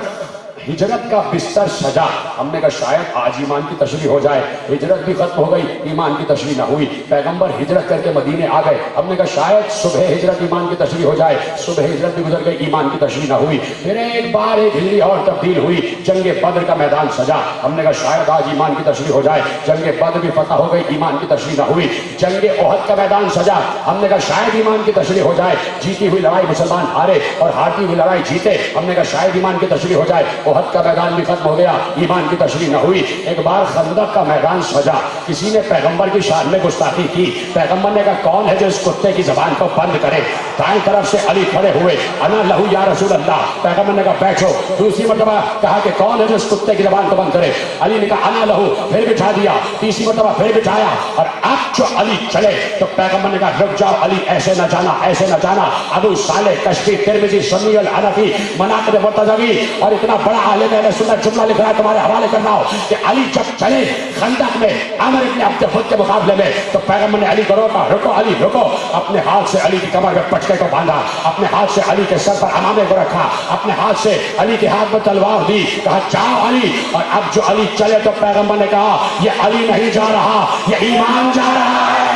ہجرت کا بستر سجا، ہم نے کہا شاید آج ایمان کی تشریح ہو جائے، ہجرت بھی ختم ہو گئی، ایمان کی تشریح نہ ہوئی۔ پیغمبر ہجرت کر کے مدینے آ گئے، ہم نے کہا شاید صبح ہجرت ایمان کی تشریح ہو جائے، صبح ہجرت بھی گزر گئی، ایمان کی تشریح نہ ہوئی۔ پھر ایک بار ایک ہجری اور تبدیل ہوئی، جنگ بدر کا میدان سجا، ہم نے کہا شاید آج ایمان کی تشریح ہو جائے، جنگ بدر بھی فتح ہو گئی، ایمان کی تشریح نہ ہوئی۔ جنگ احد کا میدان سجا، ہم نے کہا شاید ایمان کی تشریح ہو جائے، جیتی ہوئی لڑائی مسلمان ہارے اور ہارتی ہوئی لڑائی جیتے، ہم نے کہا شاید ایمان کی تشریح ہو جائے، احد کا میدان بھی ختم ہو گیا، ایمان کی تشریح نہ ہوئی۔ ایک بار خندق کا میدان سجا، کسی نے پیغمبر کی شان میں گستاخی کی، پیغمبر نے کہا کون ہے جو اس کتے کی زبان کو بند کرے؟ دائیں طرف سے علی کھڑے ہوئے، انا لہو یا رسول اللہ، پیغمبر نے کہا بیٹھو۔ دوسری مرتبہ کہا کہ کون ہے جو اس کتے کی زبان کو بند کرے؟ علی نے کہا انا لہو، پھر بٹھا دیا، تیسری مرتبہ پھر بٹھایا، اور اب جو علی چلے تو پیغمبر نے کہا رک جاؤ علی، ایسے نہ جانا، ایسے نہ جانا۔ ابو صالح کشفی، ترمذی، سنی الحنفی، مناقب مرتضوی، اور اتنا بڑا بڑا عالم اہل سنت جملہ لکھ رہا ہے تمہارے حوالے کر رہا ہوں کہ علی جب چلے خندق میں عامر ابن عبد الخود کے مقابلے میں تو پیغمبر نے علی کو روکا، رکو علی رکو، اپنے ہاتھ سے علی کی کمر میں پٹکے کو باندھا، اپنے ہاتھ سے علی کے سر پر امامے کو رکھا، اپنے ہاتھ سے علی کے ہاتھ میں تلوار دی، کہا جاؤ علی۔ اور اب جو علی چلے تو پیغمبر نے کہا یہ علی نہیں جا رہا، یہ ایمان جا رہا ہے۔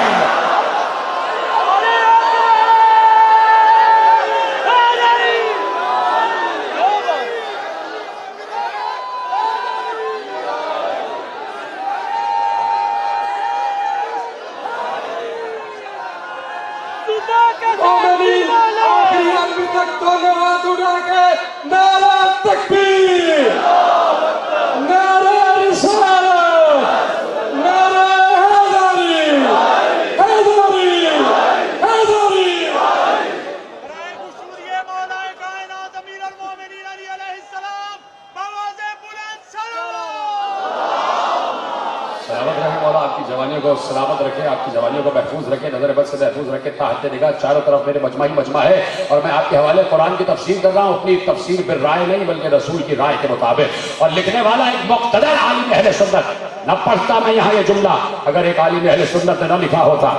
سلامت رکھے، آپ کی جوانیوں کو محفوظ رکھے، نظر بد سے محفوظ رکھے، تحت نگاہ چاروں طرف میرے مجمع ہی مجمع ہے، اور میں آپ کے حوالے قرآن کی تفسیر کر رہا ہوں، اپنی تفسیر بالرائے نہیں بلکہ رسول کی رائے کے مطابق، اور لکھنے والا ایک مقتدر عالم اہل سنت، نہ پڑھتا میں یہاں یہ جملہ اگر ایک عالم اہل سنت نے نہ لکھا ہوتا،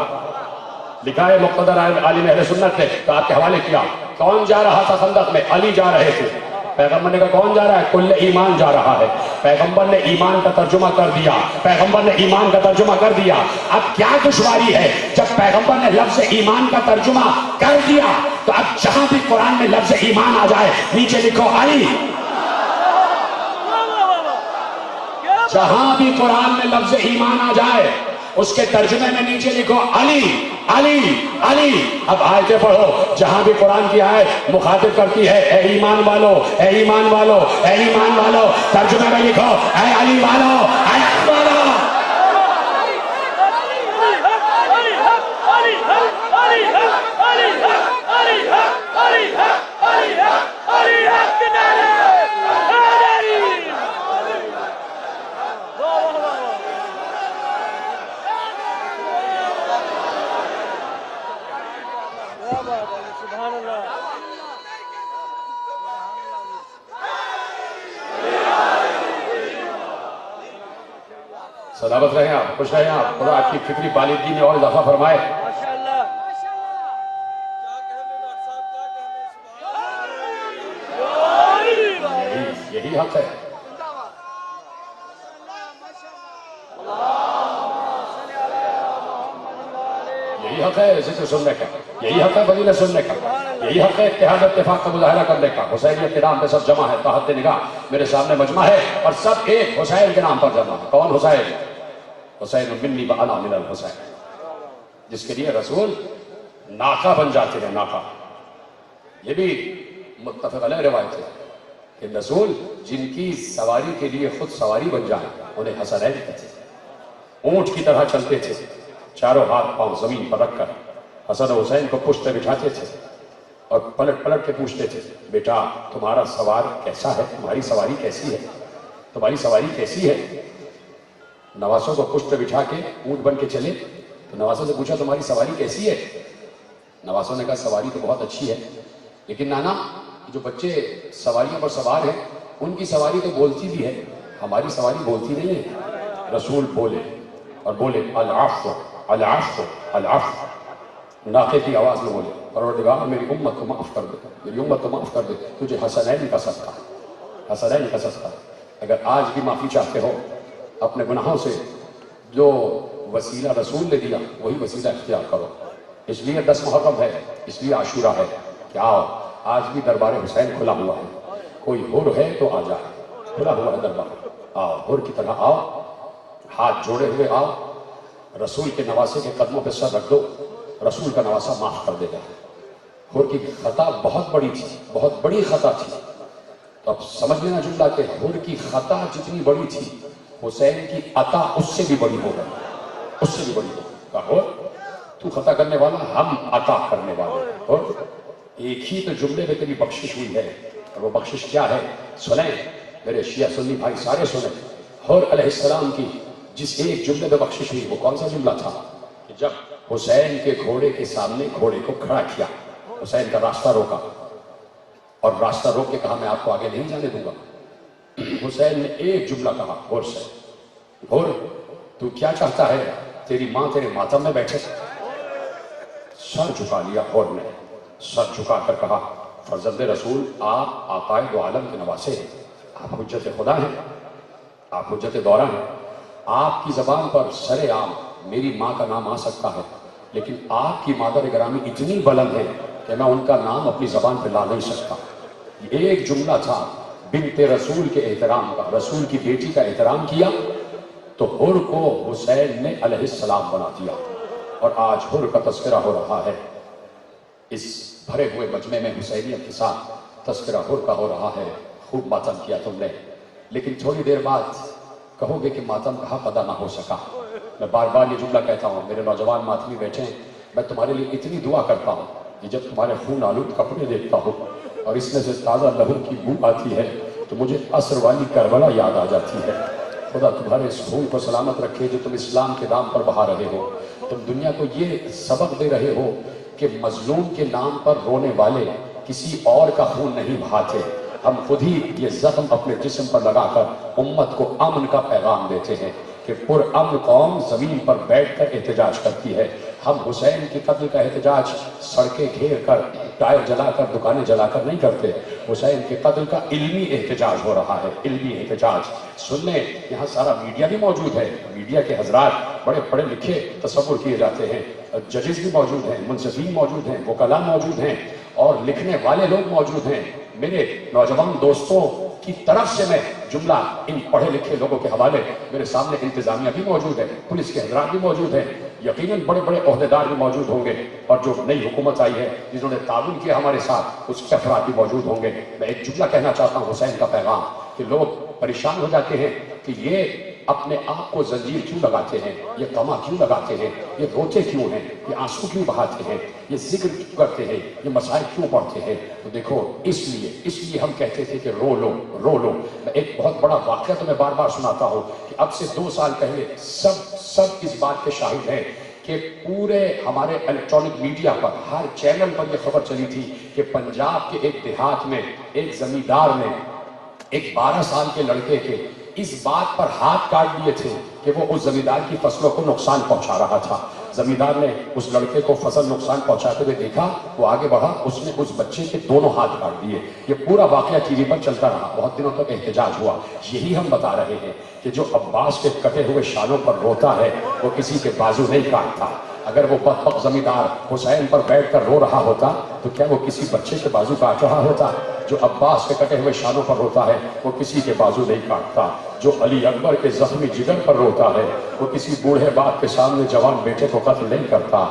لکھا ہے مقتدر عالم اہل سنت نے تو آپ کے حوالے کیا۔ کون جا رہا تھا خندق میں؟ علی جا رہے تھے۔ پیغمبر نے کہا کون جا رہا ہے؟ کل ایمان جا رہا ہے۔ پیغمبر نے ایمان کا ترجمہ کر دیا، پیغمبر نے ایمان کا ترجمہ کر دیا۔ اب کیا دشواری ہے؟ جب پیغمبر نے لفظ ایمان کا ترجمہ کر دیا تو اب جہاں بھی قرآن میں لفظ ایمان آ جائے نیچے لکھو علی۔ جہاں بھی قرآن میں لفظ ایمان آ جائے اس کے ترجمے میں نیچے لکھو علی علی علی۔ اب آیتیں پڑھو، جہاں بھی قرآن کی آیت مخاطب کرتی ہے اے ایمان والو، اے ایمان والو، اے ایمان والو، ترجمے میں لکھو اے علی والو، اے علی والو۔ سلامت رہیں آپ، خوش رہیں آپ، خدا آپ کی فکری بالغی میں اور اضافہ فرمائے۔ یہی حق ہے، یہی حق ہے ذکر سننے کا، یہی حق ہے فضیلت سننے کا، یہی حق ہے اتحاد اتفاق کا مظاہرہ کرنے کا۔ حسینیت کے نام پہ سب جمع ہے، تحت نگاہ میرے سامنے مجمع ہے اور سب ایک حسین کے نام پر جمع ہے۔ کون حسین؟ حسین منی و انا من الحسین، جس کے لیے رسول ناکہ بن جاتے ہیں، ناکہ۔ یہ بھی متفق علیہ روایت ہے کہ رسول جن کی سواری کے لیے خود سواری بن جائے انہیں حسنین کہتے تھے، اونٹ کی طرح چلتے تھے، چاروں ہاتھ پاؤں زمین پر رکھ کر حسن و حسین کو پشت پہ بٹھاتے تھے اور پلٹ پلٹ کے پوچھتے تھے بیٹا تمہارا سوار کیسا ہے، تمہاری سواری کیسی ہے، تمہاری سواری کیسی ہے۔ نواسوں کو پشت پہ بٹھا کے اونٹ بن کے چلے تو نواسوں سے پوچھا تمہاری سواری کیسی ہے؟ نواسوں نے کہا سواری تو بہت اچھی ہے، لیکن نانا جو بچے سواریوں پر سوار ہیں ان کی سواری تو بولتی بھی ہے، ہماری سواری بولتی نہیں ہے۔ رسول بولے اور بولے العفو العفو العفو، ناقے کی آواز میں بولے پروردگار میری امت کو معاف کر دے، میری امت کو معاف کر دے، تجھے حسنین کا صدقہ، حسنین کا صدقہ۔ اگر آج بھی معافی چاہتے ہو اپنے گناہوں سے، جو وسیلہ رسول نے دیا وہی وسیلہ اختیار کرو۔ اس لیے 10 محرم ہے، اس لیے عاشورہ ہے کہ آؤ آج بھی دربار حسین کھلا ہوا ہے، کوئی حر ہے تو آ جائے، کھلا ہوا ہے دربار، آؤ حر کی طرح آؤ، ہاتھ جوڑے ہوئے آؤ، رسول کے نواسے کے قدموں پہ سر رکھ دو، رسول کا نواسہ معاف کر دے گا۔ حر کی خطا بہت بڑی تھی، بہت بڑی خطا تھی، تو اب سمجھ لینا جملہ کہ حر کی خطا جتنی بڑی تھی حسین کی عطا اس سے بھی بڑی ہو گئی، اس سے بھی بڑی ہو گئی۔ کہا حر تو خطا کرنے والا، ہم عطا کرنے والے۔ حر ایک ہی تو جملے میں تیری بخشش ہوئی ہے، اور وہ بخشش کیا ہے سنیں میرے شیعہ سنی بھائی سارے سنیں۔ حر علیہ السلام کی جس ایک جملے میں بخشش ہوئی وہ کون سا جملہ تھا کہ جب حسین کے گھوڑے کے سامنے گھوڑے کو کھڑا کیا، حسین کا راستہ روکا اور راستہ روک کے کہا میں آپ کو آگے نہیں جانے دوں گا، حسین نے ایک جملہ کہا غور سے، غور تو کیا چاہتا ہے؟ تیری ماں تیرے ماتم میں بیٹھے۔ سر جھکا لیا غور نے، سر جھکا کر کہا فرزند رسول آپ آقائے دو عالم کے نواسے ہیں، آپ حجت خدا ہیں، آپ حجت دورہ ہیں، آپ کی زبان پر سر عام میری ماں کا نام آ سکتا ہے، لیکن آپ کی مادر گرامی اتنی بلند ہے کہ میں ان کا نام اپنی زبان پہ لا نہیں سکتا۔ ایک جملہ تھا بنت رسول کے احترام کا، رسول کی بیٹی کا احترام کیا تو حر کو حسین نے علیہ السلام بنا دیا، اور آج حر کا تذکرہ ہو رہا ہے اس بھرے ہوئے مجمع میں حسینیت کے ساتھ، تذکرہ حر کا ہو رہا ہے۔ خوب ماتم کیا تم نے، لیکن تھوڑی دیر بعد کہو گے کہ ماتم کا حق ادا نہ ہو سکا۔ میں بار بار یہ جملہ کہتا ہوں، میرے نوجوان ماتمی بیٹھے ہیں، میں تمہارے لیے اتنی دعا کرتا ہوں کہ جب تمہارے خون آلود کپڑے دیکھتا ہوں اور اس میں سے تازہ لہو کی بو آتی ہے تو مجھے عصر والی کربلا یاد آ جاتی ہے۔ خدا تمہارے اس خون کو سلامت رکھے جو تم اسلام کے نام پر بہا رہے ہو۔ تم دنیا کو یہ سبق دے رہے ہو کہ مظلوم کے نام پر رونے والے کسی اور کا خون نہیں بہاتے، ہم خود ہی یہ زخم اپنے جسم پر لگا کر امت کو امن کا پیغام دیتے ہیں کہ پر امن قوم زمین پر بیٹھ کر احتجاج کرتی ہے۔ ہم حسین کے قتل کا احتجاج سڑکیں گھیر کر، ٹائر جلا کر، دکانیں جلا کر نہیں کرتے، حسین کے قتل کا علمی احتجاج ہو رہا ہے، علمی احتجاج۔ سننے یہاں سارا میڈیا بھی موجود ہے، میڈیا کے حضرات بڑے پڑھے لکھے تصور کیے جاتے ہیں، ججز بھی موجود ہیں، منصفین موجود ہیں، وکلاء موجود ہیں، اور لکھنے والے لوگ موجود ہیں۔ میرے نوجوان دوستوں کی طرف سے میں جملہ ان پڑھے لکھے لوگوں کے حوالے، میرے سامنے انتظامیہ بھی موجود ہے، پولیس کے حضرات بھی موجود ہیں، یقیناً بڑے بڑے عہدیدار بھی موجود ہوں گے، اور جو نئی حکومت آئی ہے جنہوں نے تعاون کیا ہمارے ساتھ اس کے افراد بھی موجود ہوں گے۔ میں ایک جملہ کہنا چاہتا ہوں حسین کا پیغام، کہ لوگ پریشان ہو جاتے ہیں کہ یہ اپنے آپ کو زنجیر کیوں لگاتے ہیں، یہ طمع کیوں لگاتے ہیں، یہ روتے کیوں ہیں، یہ آنسو کیوں بہاتے ہیں، یہ ذکر کیوں کرتے ہیں، یہ مسائل کیوں پڑھتے ہیں؟ تو دیکھو اس لیے ہم کہتے تھے کہ رو لو رو لو۔ میں ایک بہت بڑا واقعہ تمہیں بار بار سناتا ہوں کہ اب سے 2 سال پہلے سب اس بات کے شاہد ہیں کہ پورے ہمارے الیکٹرانک میڈیا پر، ہر چینل پر یہ خبر چلی تھی کہ پنجاب کے ایک دیہات میں ایک زمیندار نے ایک 12 سال کے لڑکے کے اس بات پر ہاتھ کاٹ دیے تھے کہ وہ اس زمیندار کی فصلوں کو نقصان پہنچا رہا تھا۔ زمیندار نے اس لڑکے کو فصل نقصان پہنچاتے ہوئے دیکھا، وہ آگے بڑھا، اس نے اس بچے کے دونوں ہاتھ کاٹ دیے۔ یہ پورا واقعہ ٹی وی پر چلتا رہا، بہت دنوں تک احتجاج ہوا۔ یہی ہم بتا رہے ہیں کہ جو عباس کے کٹے ہوئے شانوں پر روتا ہے وہ کسی کے بازو نہیں کاٹتا۔ اگر وہ بدبخت زمیندار حسین پر بیٹھ کر رو رہا ہوتا تو کیا وہ کسی بچے کے بازو کاٹ رہا ہوتا؟ جو عباس کے کٹے ہوئے شانوں پر روتا ہے وہ کسی کے بازو نہیں کاٹتا۔ جو علی اکبر کے زخمی جگر پر روتا ہے وہ کسی بوڑھے باپ کے سامنے جوان بیٹے کو قتل نہیں کرتا۔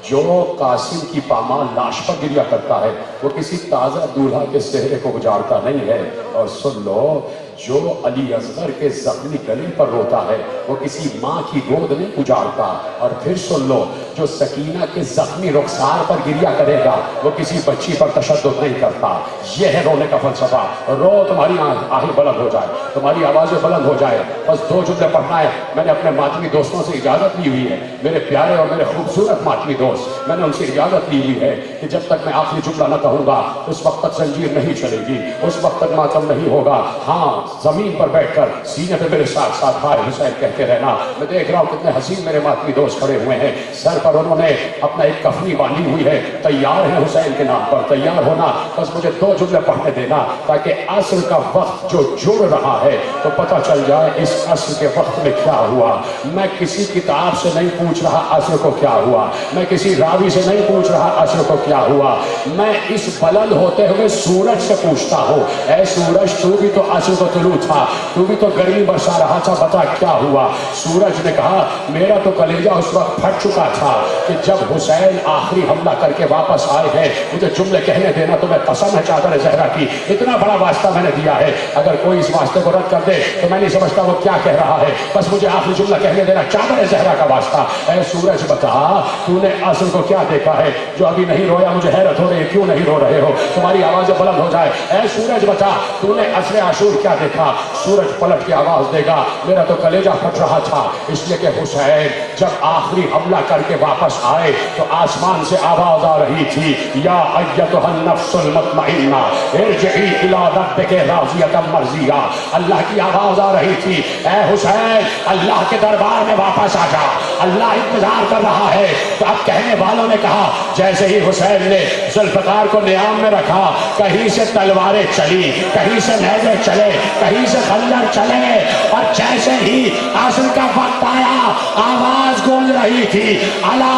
جو قاسم کی پامال لاش پر گریا کرتا ہے وہ کسی تازہ دولہا کے چہرے کو اجاڑتا نہیں ہے۔ اور سن لو، جو علی اصغر کے زخمی گلے پر روتا ہے وہ کسی ماں کی گود نہیں اجاڑتا۔ اور پھر سن لو، جو سکینہ کے زخمی رخسار پر گریا کرے گا وہ کسی بچی پر تشدد نہیں کرتا۔ یہ ہے رونے کا فلسفہ۔ رو، تمہاری آہیں بلند ہو جائے، تمہاری آوازیں بلند ہو جائے۔ بس 2 جملے پڑھنا ہے۔ میں نے اپنے ماتمی دوستوں سے اجازت لی ہوئی ہے، میرے پیارے اور میرے خوبصورت ماتمی دوست، میں نے ان سے اجازت لی ہوئی ہے کہ جب تک میں آخری جملہ نہ کہوں گا اس وقت تک زنجیر نہیں چلے گی، اس وقت تک ماتم نہیں ہوگا۔ ہاں، زمین پر بیٹھ کر سینے پہ میرے ساتھ ساتھ ہائے حسین کہتے رہنا۔ میں دیکھ رہا ہوں کتنے حسین میرے ماتمی دوست کھڑے ہوئے ہیں، سر پر انہوں نے اپنا ایک کفنی باندھی ہوئی ہے، تیار ہے حسین کے نام پر، تیار ہونا۔ بس مجھے 2 جملے پڑھنے دینا تاکہ عصر کا وقت جو جڑ رہا ہے تو پتہ چل جائے اس عصر کے وقت میں کیا ہوا۔ میں کسی کتاب سے نہیں پوچھ رہا عصر کو کیا ہوا، میں کسی راوی سے نہیں پوچھ رہا عصر کو کیا ہوا، میں اس بلند ہوتے ہوئے سورج سے پوچھتا ہوں، اے سورج تو بھی تو عصر کو طلوع تھا، تو بھی تو گرمی برسا رہا تھا، بتا کیا ہوا۔ سورج نے کہا میرا تو کلیجہ اس وقت پھٹ چکا تھا کہ جب حسین آخری حملہ کر کے واپس آئے ہیں۔ مجھے جملے کہنے دینا، تو میں قسم ہے چادر زہرا کی، اتنا بڑا واسطہ میں نے دیا ہے، اگر کوئی اس واسطے کو رد کر دے تو میں نہیں سمجھتا وہ کیا کہہ رہا ہے۔ بس مجھے آخری جملہ کہنے دینا، چادر زہرا کا واسطہ۔ اے سورج بتا تو نے عصر کو کیا دیکھا ہے جو ابھی نہیں رویا؟ مجھے حیرت ہو رہی ہے کیوں نہیں رو رہے ہو؟ تمہاری آوازیں بلند ہو جائے۔ اے سورج بتا تو نے عصر عاشور کیا دیکھا دیکھا سورج پلٹ کے آواز دے گا، میرا تو کلیجہ پھٹ رہا تھا، اس لیے کہ حسین جب آخری حملہ کر کے واپس آئے تو آسمان سے آواز آ رہی تھی، یا ایتھا النفس المطمئنہ ارجعی الی ربک راضیۃ مرضیہ۔ اللہ کی آواز آ رہی تھی، اے حسین اللہ کے دربار میں واپس آ جا، اللہ انتظار کر رہا ہے۔ تو اب کہنے والوں نے کہا جیسے ہی حسین نے ذوالفقار کو نیام میں رکھا، کہیں سے تلواریں چلی، کہیں سے نیزے چلے، کہیں سے خنجر چلے، اور جیسے ہی عصر کا وقت آیا آواز گونج رہی تھی، الا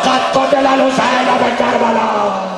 قد قتل الحسین بکربلا۔